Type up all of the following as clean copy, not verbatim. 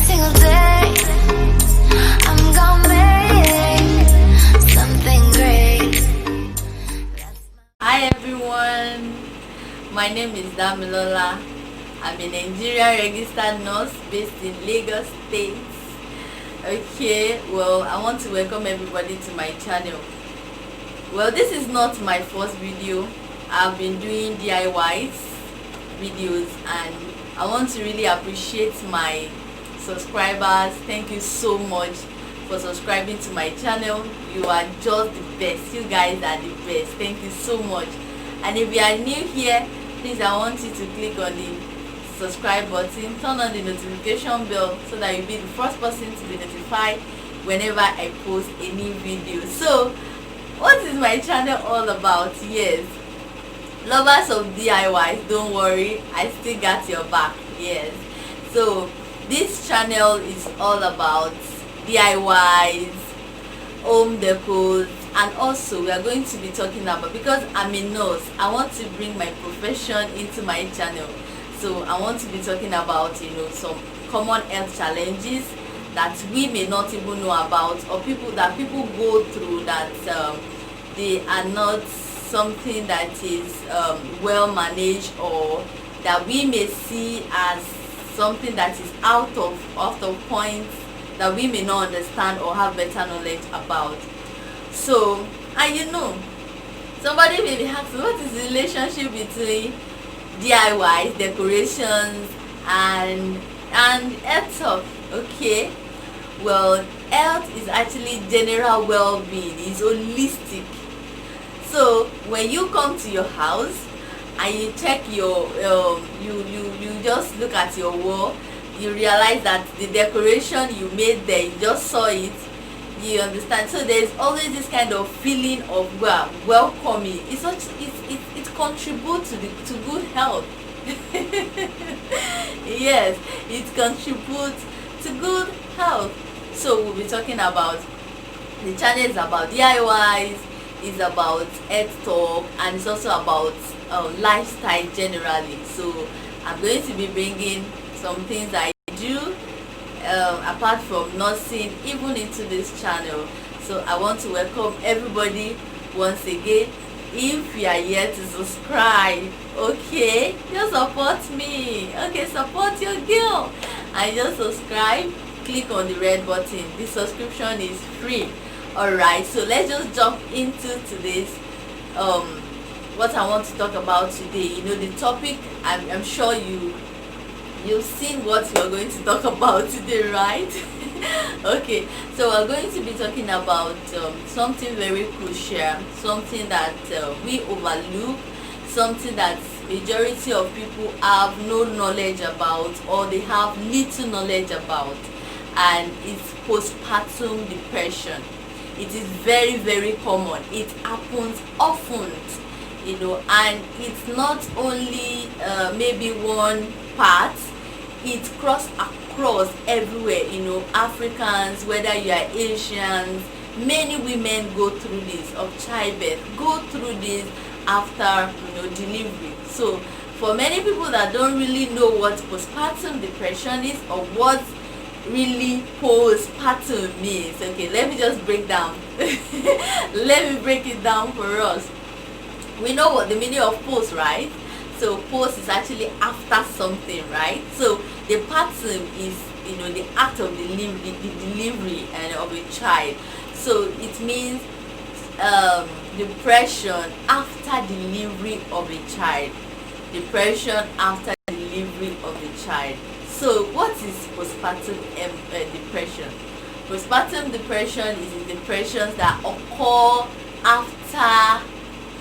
single day I'm gonna make something great. Hi everyone, my name is Damilola. I'm a Nigerian registered nurse based in Lagos State. Okay, well, I want to welcome everybody to my channel. Well, this is not my first video. I've been doing DIYs videos and I want to really appreciate my subscribers. Thank you so much for subscribing to my channel. You are just the best. You guys are the best. Thank you so much. And if you are new here, please, I want you to click on the subscribe button, turn on the notification bell so that you'll be the first person to be notified whenever I post a new video. So what is my channel all about? Yes, lovers of DIYs, don't worry, I still got your back. Yes, so this channel is all about DIYs, home decors, and also we are going to be talking about, because I'm a nurse, I want to bring my profession into my channel. So I want to be talking about, you know, some common health challenges that we may not even know about, or people go through that they are not something that is well managed, or that we may see as something that is out of point, that we may not understand or have better knowledge about. So, and you know, somebody may be asking, what is the relationship between DIY, decorations, and health? Okay, well, health is actually general well-being. It's holistic. So when you come to your house and you check your you just look at your wall, you realize that the decoration you made there, you just saw it, you understand. So there's always this kind of feeling of welcoming. It contributes to good health. Yes, it contributes to good health. So we'll be talking about, the channel is about DIYs, is about health talk, and it's also about lifestyle generally. So I'm going to be bringing some things I do apart from nursing even into this channel. So I want to welcome everybody once again. If you are here to subscribe, okay, just support me. Okay, support your girl and just subscribe. Click on the red button. The subscription is free. Alright, so let's just jump into today's what I want to talk about today. You know, the topic, I'm sure you've seen what we're going to talk about today, right? Okay, so we're going to be talking about something very crucial, something that we overlook, something that majority of people have no knowledge about, or they have little knowledge about, and it's postpartum depression. It is very, very common. It happens often, you know, and it's not only maybe one part. It crosses across everywhere, you know. Africans, whether you are Asians, many women go through this, of childbirth, go through this after, you know, delivery. So for many people that don't really know what postpartum depression is, or what really postpartum means, okay, let me just break down let me break it down for us. We know what the meaning of post, right? So post is actually after something, right? So the partum is, you know, the act of delivery, the delivery and of a child. So it means depression after delivery of a child. Depression after delivery of a child. So what is postpartum depression? Postpartum depression is the depressions that occur after,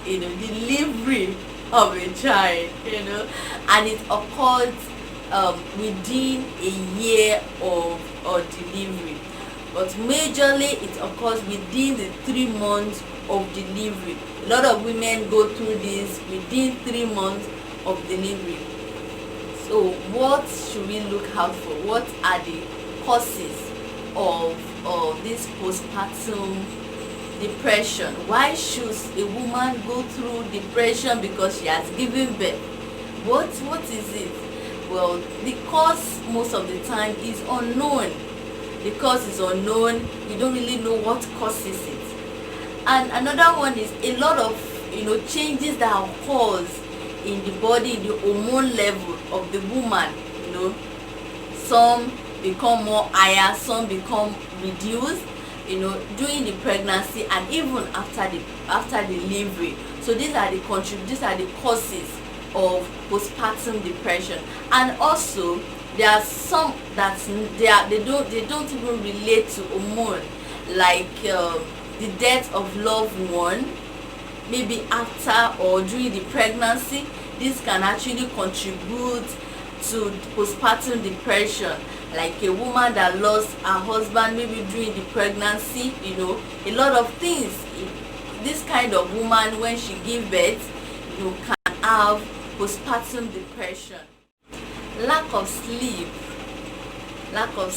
you know, delivery of a child, you know, and it occurs within a year of delivery, but majorly it occurs within the 3 months of delivery. A lot of women go through this within 3 months of delivery. So what should we look out for? What are the causes of this postpartum depression? Why should a woman go through depression because she has given birth? What is it? Well, the cause most of the time is unknown. The cause is unknown. You don't really know what causes it. And another one is a lot of changes that are caused in the body, in the hormone level of the woman. Some become more higher, some become reduced, during the pregnancy and even after delivery. So these are the causes of postpartum depression. And also there are some that they don't even relate to hormone, like the death of loved one, maybe after or during the pregnancy. This can actually contribute to postpartum depression, like a woman that lost her husband maybe during the pregnancy. A lot of things. This kind of woman, when she give birth, can have postpartum depression. Lack of sleep, lack of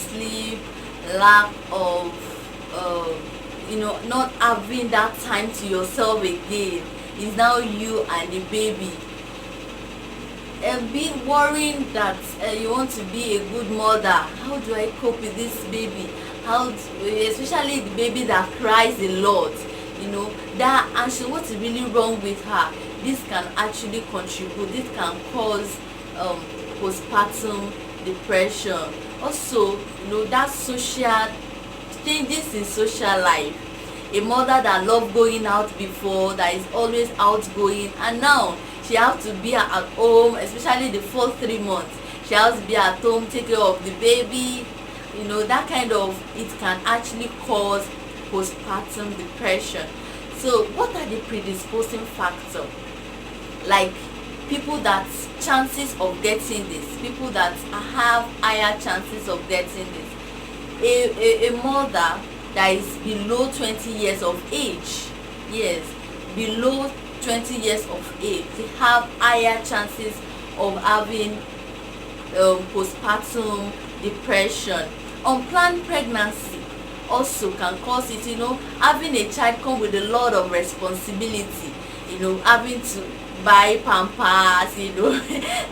not having that time to yourself again. Is now you and the baby. Being worrying that you want to be a good mother. How do I cope with this baby? Especially the baby that cries a lot, and so what is really wrong with her? This can actually contribute. This can cause postpartum depression. Also, that social changes in social life. A mother that loved going out before, that is always outgoing, and now she has to be at home, especially the first 3 months. She has to be at home, take care of the baby. That kind of, it can actually cause postpartum depression. So what are the predisposing factors? Like people that chances of getting this, people that have higher chances of getting this. A mother that is below 20 years of age, yes, below 20 years of age, they have higher chances of having postpartum depression. Unplanned pregnancy also can cause it. Having a child come with a lot of responsibility, having to buy pampers,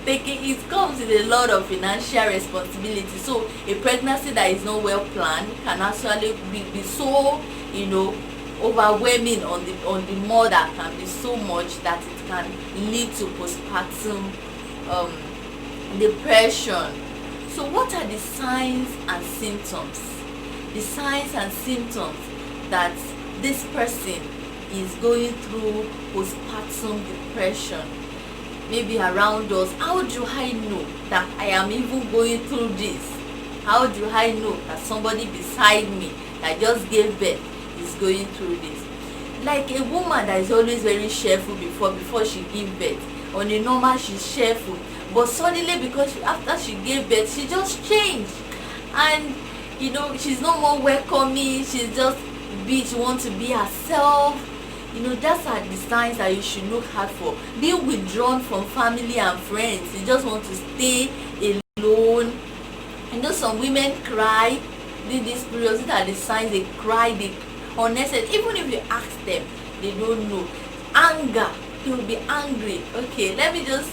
taking it comes with a lot of financial responsibility. So a pregnancy that is not well planned can actually be so overwhelming on the mother, can be so much that it can lead to postpartum depression. So what are the signs and symptoms? The signs and symptoms that this person is going through postpartum depression, maybe around us. How do I know that I am even going through this? How do I know that somebody beside me that just gave birth is going through this? Like a woman that is always very cheerful before she give birth. On a normal, she's cheerful, but suddenly, because after she gave birth, she just changed, and she's no more welcoming. She wants to be herself. That's are the signs that you should look out for. Being withdrawn from family and friends. You just want to stay alone. Some women cry during this period. These are the signs. They cry, they unnecessary. Even if you ask them, they don't know. Anger, they will be angry. Okay, let me just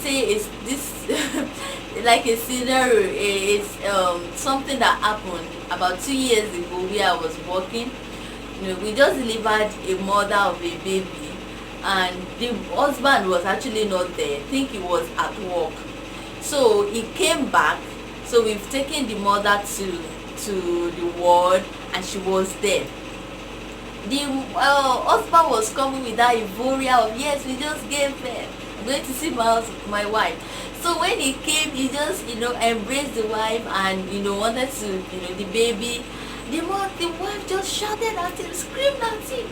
say it's this like a scenario. It's something that happened about 2 years ago where I was working. We just delivered a mother of a baby, and the husband was actually not there. I think he was at work. So he came back. So we've taken the mother to the ward, and she was there. The husband was coming with that euphoria of, yes, we just gave birth, I'm going to see my wife. So when he came, he just embraced the wife and wanted to the baby. The wife just shouted at him, screamed at him.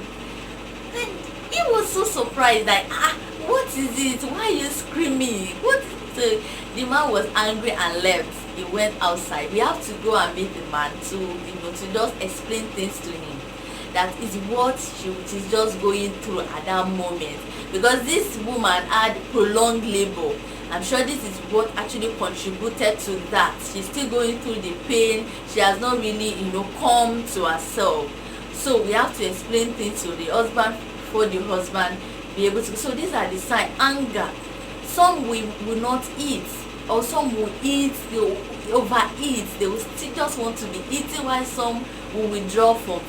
Then he was so surprised, like, what is it? Why are you screaming? What? So the man was angry and left. He went outside. We have to go and meet the man to just explain things to him. That is what she's just going through at that moment, because this woman had prolonged labor. I'm sure this is what actually contributed to that. She's still going through the pain. She has not really come to herself. So we have to explain things to the husband for the husband be able to. So these are the signs. Anger. Some will not eat. or some will eat, they will overeat, they will still just want to be eating, while some will withdraw from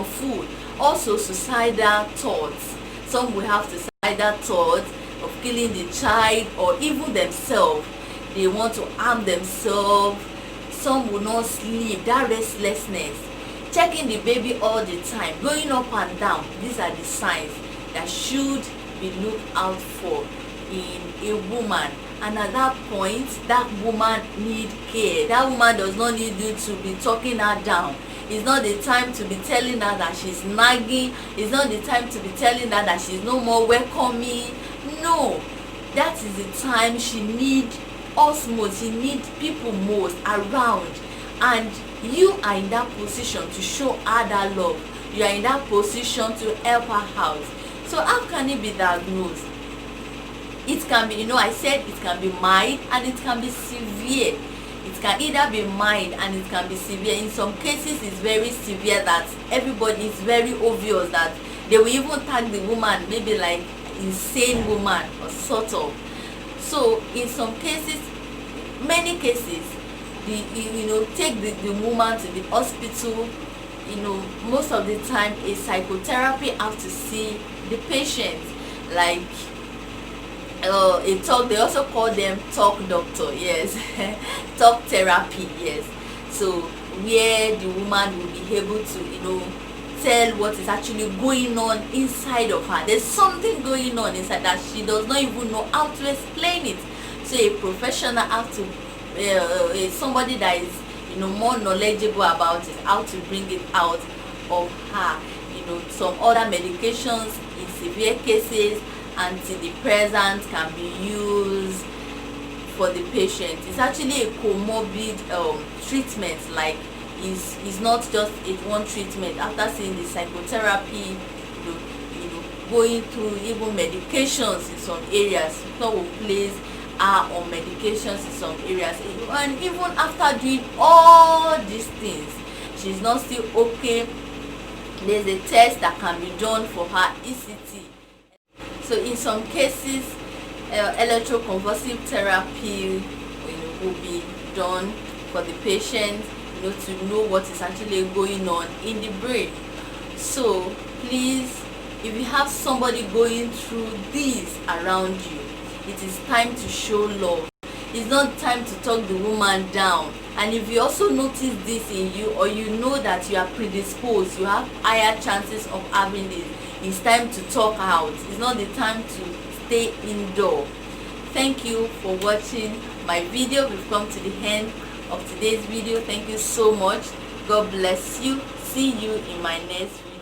food. Also suicidal thoughts, some will have suicidal thoughts of killing the child or even themselves. They want to harm themselves. Some will not sleep, that restlessness, checking the baby all the time, going up and down. These are the signs that should be looked out for in a woman. And at that point, that woman need care. That woman does not need you to be talking her down. It's not the time to be telling her that she's nagging. It's not the time to be telling her that she's no more welcoming. No, that is the time she need us most. She need people most around, and you are in that position to show her that love. You are in that position to help her out. So how can it be diagnosed? It can be, I said it can be mild and it can be severe. It can either be mild and it can be severe. In some cases it's very severe, that everybody is very obvious, that they will even tag the woman maybe like insane woman or sort of. So in some cases, many cases, take the woman to the hospital. Most of the time a psychotherapy have to see the patient, like a talk, they also call them talk doctor, yes. Talk therapy, yes. So where the woman will be able to tell what is actually going on inside of her. There's something going on inside that she does not even know how to explain it. So a professional have to somebody that is more knowledgeable about it, how to bring it out of her. Some other medications in severe cases, antidepressants can be used for the patient. It's actually a comorbid treatment, like is not just a one treatment. After seeing the psychotherapy, going through even medications in some areas, people will place her on medications in some areas, and even after doing all these things, she's not still okay. There's a test that can be done for her, ECT. So in some cases, electroconvulsive therapy will be done for the patient, to know what is actually going on in the brain. So please, if you have somebody going through this around you, it is time to show love. It's not time to talk the woman down. And if you also notice this in you, or that you are predisposed, you have higher chances of having this, it's time to talk out. It's not the time to stay indoor. Thank you for watching my video. We've come to the end of today's video. Thank you so much. God bless you. See you in my next video.